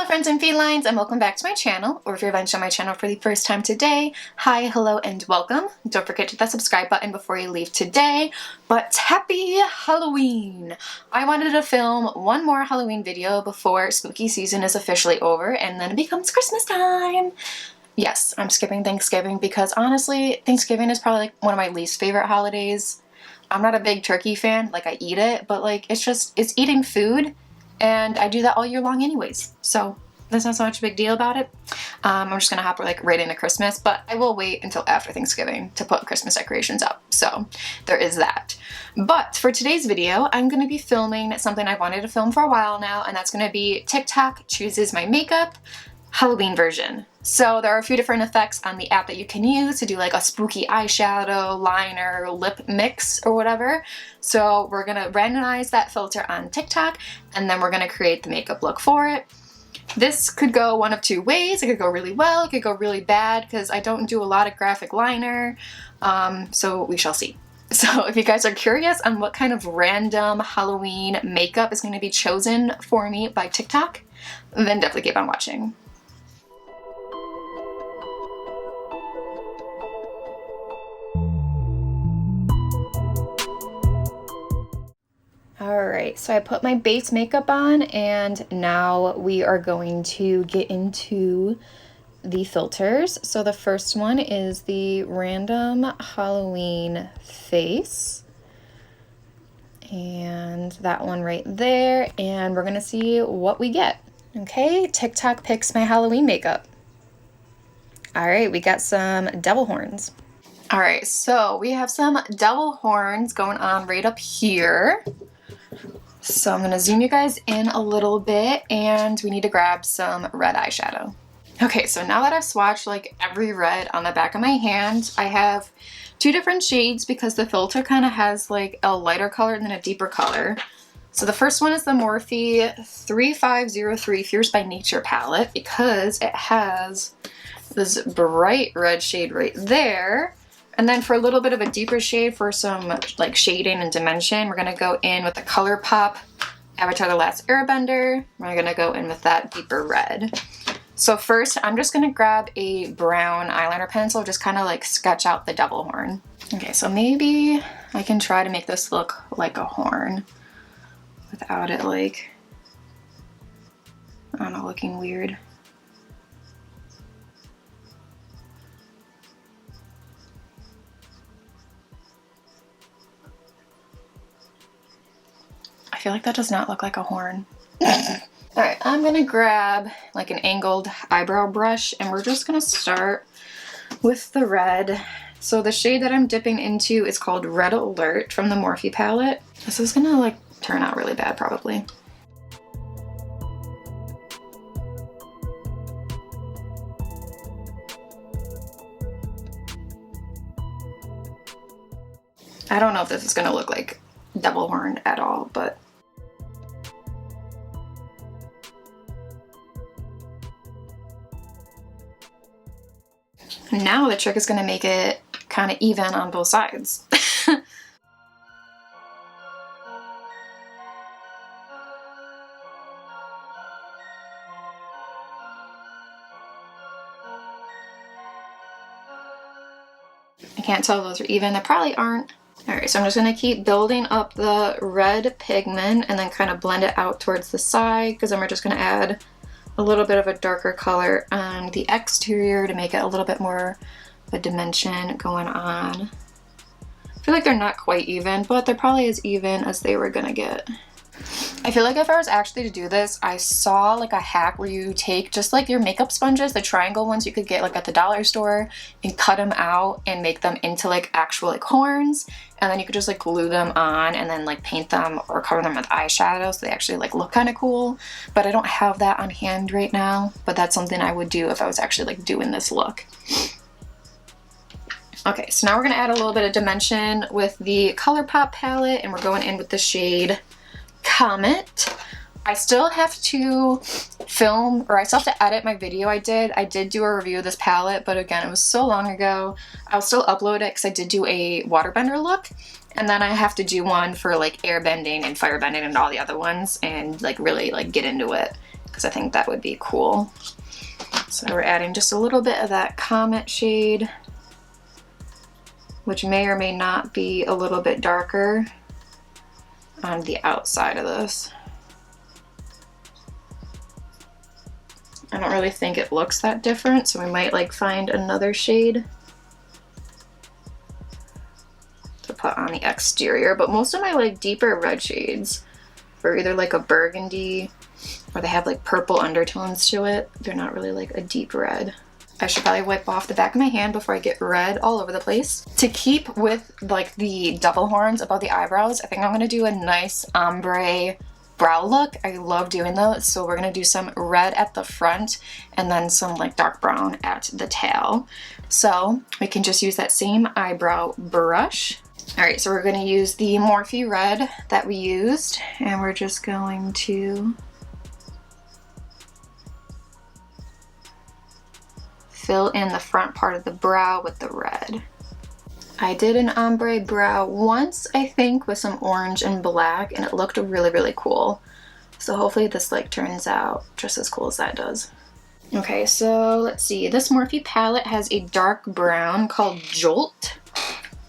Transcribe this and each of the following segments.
friends and felines, and welcome back to my channel, or if you're watching my channel for the first time today, hi, hello, and welcome. Don't forget to hit that subscribe button before you leave today, but happy Halloween! I wanted to film one more Halloween video before spooky season is officially over, and then it becomes Christmas time! Yes, I'm skipping Thanksgiving because honestly, Thanksgiving is probably like one of my least favorite holidays. I'm not a big turkey fan, like I eat it, but like it's eating food. And I do that all year long anyways, so there's not so much a big deal about it. I'm just gonna hop like right into Christmas, but I will wait until after Thanksgiving to put Christmas decorations up, so there is that. But for today's video, I'm gonna be filming something I've wanted to film for a while now, and that's gonna be TikTok chooses my makeup Halloween version. So there are a few different effects on the app that you can use to do like a spooky eyeshadow, liner, lip mix, or whatever. So we're gonna randomize that filter on TikTok, and then we're gonna create the makeup look for it. This could go one of two ways. It could go really well, it could go really bad, because I don't do a lot of graphic liner, so we shall see. So if you guys are curious on what kind of random Halloween makeup is going to be chosen for me by TikTok, then definitely keep on watching. Alright, so I put my base makeup on, and now we are going to get into the filters. So the first one is the random Halloween face. And that one right there, and we're gonna see what we get. Okay, TikTok picks my Halloween makeup. Alright, we got some devil horns. Alright, so we have some devil horns going on right up here. So I'm gonna zoom you guys in a little bit, and we need to grab some red eyeshadow. Okay, so now that I've swatched like every red on the back of my hand, I have two different shades because the filter kind of has like a lighter color and then a deeper color. So the first one is the Morphe 3503 Fierce by Nature palette because it has this bright red shade right there. And then for a little bit of a deeper shade for some like shading and dimension, we're gonna go in with the ColourPop Avatar: The Last Airbender. We're gonna go in with that deeper red. So first, I'm just gonna grab a brown eyeliner pencil, just kind of like sketch out the devil horn. Okay, so maybe I can try to make this look like a horn without it like, I don't know, looking weird. I feel like that does not look like a horn. Alright, I'm gonna grab like an angled eyebrow brush, and we're just gonna start with the red. So the shade that I'm dipping into is called Red Alert from the Morphe palette. This is gonna like turn out really bad probably. I don't know if this is gonna look like devil horn at all, but now the trick is going to make it kind of even on both sides. I can't tell if those are even. They probably aren't. Alright, so I'm just going to keep building up the red pigment and then kind of blend it out towards the side, because then we're just going to add a little bit of a darker color on the exterior to make it a little bit more of a dimension going on. I feel like they're not quite even, but they're probably as even as they were gonna get. I feel like if I was actually to do this, I saw like a hack where you take just like your makeup sponges, the triangle ones you could get like at the dollar store, and cut them out and make them into like actual like horns, and then you could just like glue them on and then like paint them or cover them with eyeshadow so they actually like look kind of cool. But I don't have that on hand right now, but that's something I would do if I was actually like doing this look. Okay, so now we're gonna add a little bit of dimension with the ColourPop palette, and we're going in with the shade Comet. I still have to film, or I still have to edit my video I did do a review of this palette, but again, it was so long ago. I'll still upload it because I did do a waterbender look, and then I have to do one for like airbending and firebending and all the other ones, and like really like get into it. because I think that would be cool. So we're adding just a little bit of that Comet shade, which may or may not be a little bit darker on the outside of this. I don't really think it looks that different, so we might like find another shade to put on the exterior, but most of my like deeper red shades are either like a burgundy or they have like purple undertones to it. They're not really like a deep red. I should probably wipe off the back of my hand before I get red all over the place. To keep with like the double horns above the eyebrows, I think I'm gonna do a nice ombre brow look. I love doing those, so we're gonna do some red at the front and then some like dark brown at the tail. So we can just use that same eyebrow brush. All right, so we're gonna use the Morphe red that we used, and we're just going to fill in the front part of the brow with the red. I did an ombre brow once, I think, with some orange and black, and it looked really, really cool. So hopefully this like turns out just as cool as that does. Okay, so let's see. This Morphe palette has a dark brown called Jolt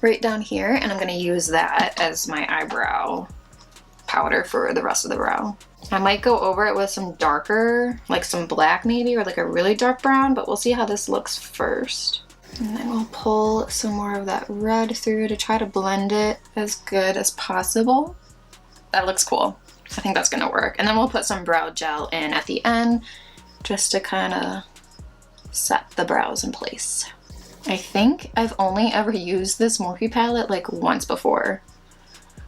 right down here, and I'm gonna use that as my eyebrow powder for the rest of the brow. I might go over it with some darker, like some black maybe, or like a really dark brown, but we'll see how this looks first. And then we'll pull some more of that red through to try to blend it as good as possible. That looks cool. I think that's gonna work. And then we'll put some brow gel in at the end just to kind of set the brows in place. I think I've only ever used this Morphe palette like once before.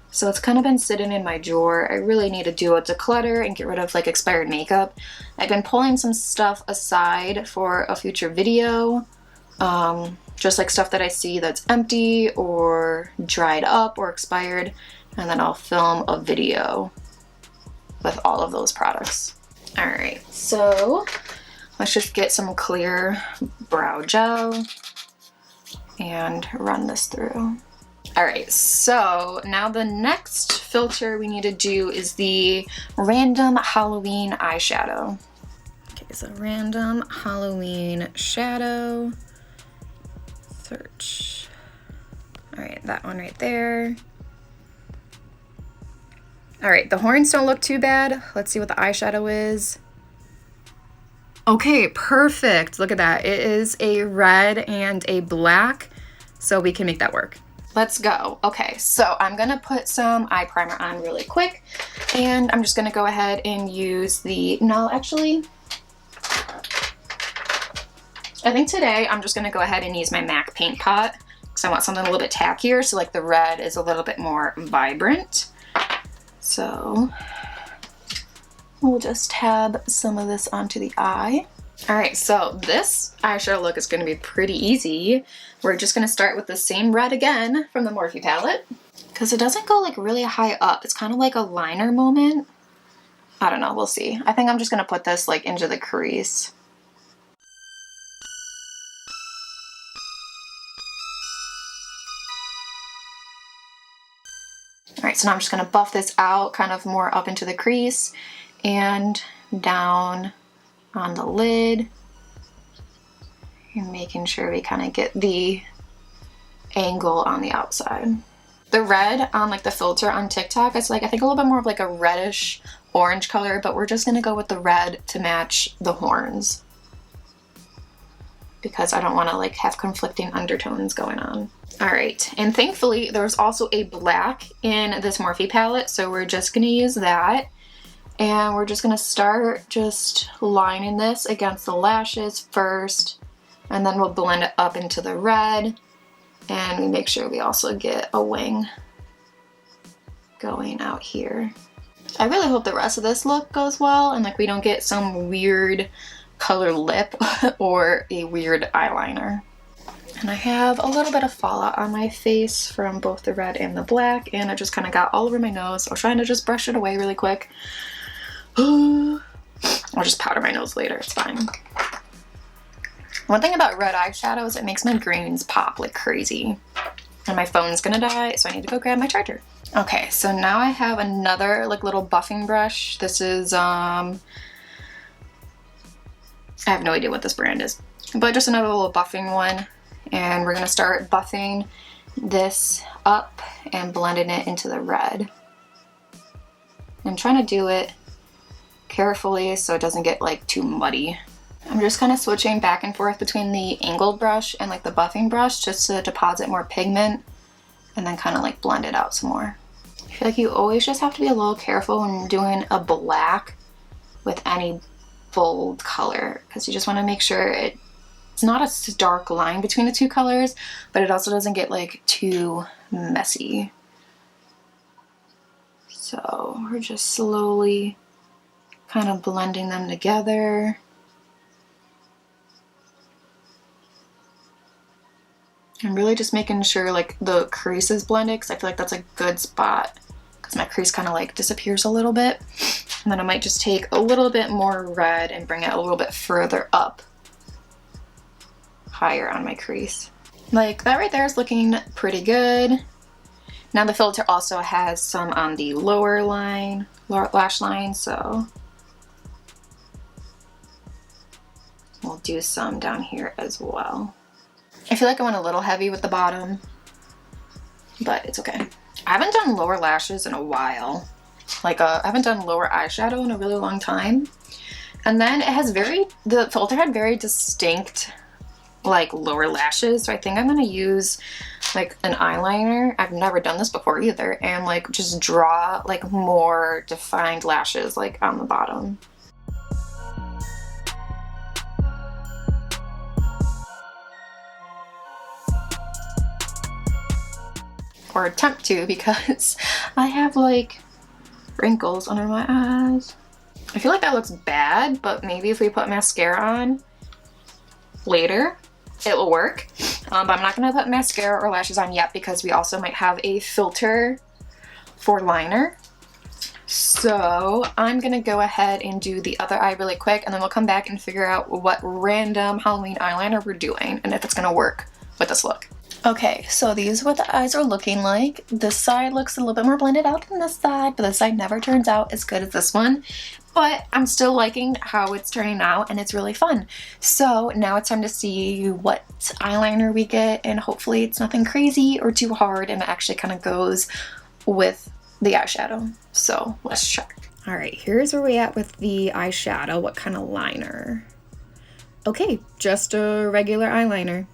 So it's kind of been sitting in my drawer. I really need to do a declutter and get rid of like expired makeup. I've been pulling some stuff aside for a future video. Just like stuff that I see that's empty or dried up or expired, and then I'll film a video with all of those products. All right, so let's just get some clear brow gel and run this through. All right, so now the next filter we need to do is the Random Halloween eyeshadow. Okay, so Random Halloween shadow. Search. All right, that one right there. All right, the horns don't look too bad. Let's see what the eyeshadow is. Okay, perfect. Look at that. It is a red and a black, so we can make that work. Let's go. Okay, so I'm gonna put some eye primer on really quick, and I'm just gonna go ahead and use the, no, actually, I think today I'm just gonna go ahead and use my MAC paint pot because I want something a little bit tackier, so like the red is a little bit more vibrant. So we'll just tab some of this onto the eye. All right, so this eyeshadow look is gonna be pretty easy. We're just gonna start with the same red again from the Morphe palette because it doesn't go like really high up. It's kind of like a liner moment. I don't know, we'll see. I think I'm just gonna put this like into the crease. All right, so now I'm just gonna buff this out kind of more up into the crease and down on the lid, and making sure we kind of get the angle on the outside. The red on like the filter on TikTok, it's like I think a little bit more of like a reddish orange color, but we're just gonna go with the red to match the horns because I don't want to like have conflicting undertones going on. All right, and thankfully there's also a black in this Morphe palette, so we're just gonna use that. And we're just gonna start just lining this against the lashes first, and then we'll blend it up into the red, and we make sure we also get a wing going out here. I really hope the rest of this look goes well and like we don't get some weird color lip or a weird eyeliner. And I have a little bit of fallout on my face from both the red and the black, and it just kind of got all over my nose. I was trying to just brush it away really quick. I'll just powder my nose later, it's fine. One thing about red eyeshadow is it makes my greens pop like crazy. And my phone's gonna die, so I need to go grab my charger. Okay, so now I have another like little buffing brush. This is have no idea what this brand is. But just another little buffing one. And we're going to start buffing this up and blending it into the red. I'm trying to do it carefully so it doesn't get like too muddy. I'm just kind of switching back and forth between the angled brush and like the buffing brush just to deposit more pigment and then kind of like blend it out some more. I feel like you always just have to be a little careful when you're doing a black with any bold color, because you just want to make sure it's not a stark line between the two colors, but it also doesn't get like too messy. So we're just slowly kind of blending them together. I'm really just making sure like the crease is blended, because I feel like that's a good spot, because my crease kind of like disappears a little bit. And then I might just take a little bit more red and bring it a little bit further up, higher on my crease. Like that right there is looking pretty good. Now the filter also has some on the lower line, lash line, so we'll do some down here as well. I feel like I went a little heavy with the bottom, but it's okay. I haven't done lower lashes in a while. Like I haven't done lower eyeshadow in a really long time. And then it has the filter had very distinct like lower lashes. So I think I'm gonna use like an eyeliner. I've never done this before either. And like just draw like more defined lashes like on the bottom. Or attempt to, because I have like wrinkles under my eyes. I feel like that looks bad, but maybe if we put mascara on later, it will work. But I'm not gonna put mascara or lashes on yet because we also might have a filter for liner. So I'm gonna go ahead and do the other eye really quick, and then we'll come back and figure out what random Halloween eyeliner we're doing and if it's gonna work with this look. Okay, so these are what the eyes are looking like. This side looks a little bit more blended out than this side, but this side never turns out as good as this one. But I'm still liking how it's turning out, and it's really fun. So now it's time to see what eyeliner we get, and hopefully it's nothing crazy or too hard, and it actually kind of goes with the eyeshadow. So let's check. All right, here's where we at with the eyeshadow. What kind of liner? Okay, just a regular eyeliner.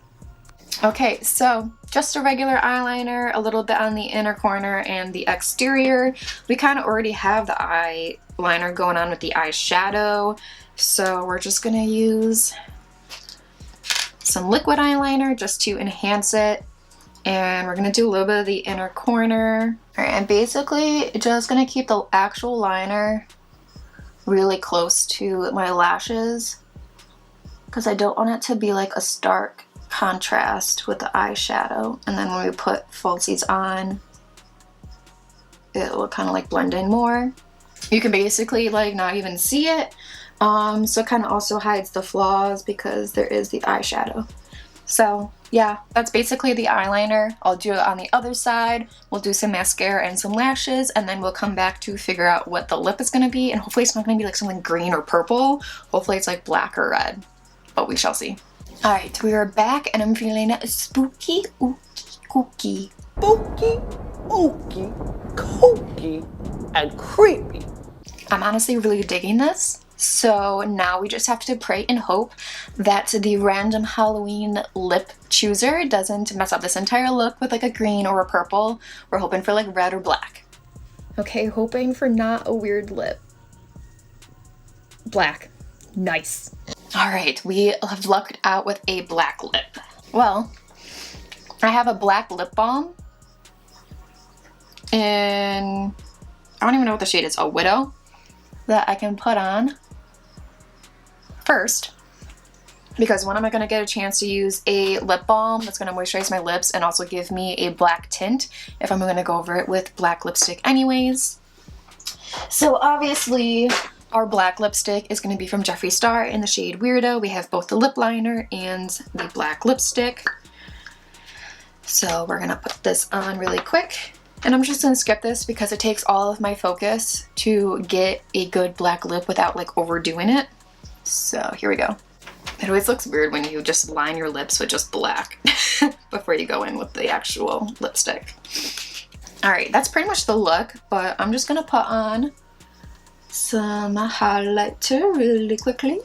Okay, so just a regular eyeliner, a little bit on the inner corner and the exterior. We kind of already have the eyeliner going on with the eyeshadow, so we're just gonna use some liquid eyeliner just to enhance it. And we're gonna do a little bit of the inner corner. All right, I'm basically just gonna keep the actual liner really close to my lashes because I don't want it to be like a stark contrast with the eyeshadow, and then when we put falsies on, it will kind of like blend in more. You can basically like not even see it, so it kind of also hides the flaws because there is the eyeshadow. So yeah, that's basically the eyeliner. I'll do it on the other side. We'll do some mascara and some lashes, and then we'll come back to figure out what the lip is going to be, and hopefully it's not going to be like something green or purple. Hopefully it's like black or red, but we shall see. Alright, we are back, and I'm feeling spooky, ooky, kooky. Spooky, ooky, kooky, and creepy. I'm honestly really digging this. So now we just have to pray and hope that the random Halloween lip chooser doesn't mess up this entire look with like a green or a purple. We're hoping for like red or black. Okay, hoping for not a weird lip. Black. Nice. Alright, we have lucked out with a black lip. Well, I have a black lip balm in, I don't even know what the shade is, a Widow, that I can put on first, because when am I going to get a chance to use a lip balm that's going to moisturize my lips and also give me a black tint if I'm going to go over it with black lipstick anyways. So obviously our black lipstick is going to be from Jeffree Star in the shade Weirdo. We have both the lip liner and the black lipstick. So we're going to put this on really quick. And I'm just going to skip this because it takes all of my focus to get a good black lip without like overdoing it. So here we go. It always looks weird when you just line your lips with just black before you go in with the actual lipstick. Alright, that's pretty much the look, but I'm just gonna put on some highlighter really quickly.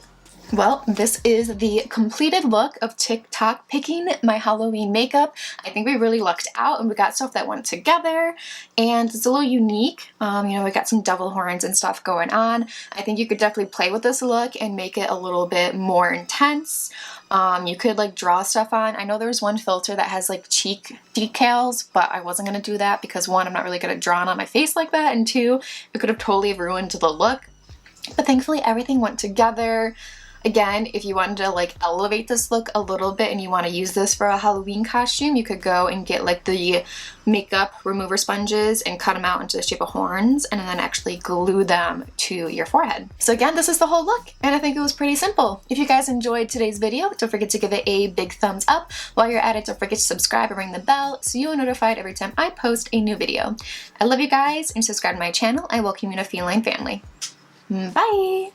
Well, this is the completed look of TikTok picking my Halloween makeup. I think we really lucked out and we got stuff that went together and it's a little unique. You know, we got some devil horns and stuff going on. I think you could definitely play with this look and make it a little bit more intense. You could like draw stuff on. I know there's one filter that has like cheek decals, but I wasn't going to do that because one, I'm not really good at drawing on my face like that, and two, it could have totally ruined the look. But thankfully everything went together. Again, if you wanted to like elevate this look a little bit and you want to use this for a Halloween costume, you could go and get like the makeup remover sponges and cut them out into the shape of horns and then actually glue them to your forehead. So again, this is the whole look and I think it was pretty simple. If you guys enjoyed today's video, don't forget to give it a big thumbs up. While you're at it, don't forget to subscribe and ring the bell so you are notified every time I post a new video. I love you guys and subscribe to my channel. I welcome you to Feline family. Bye!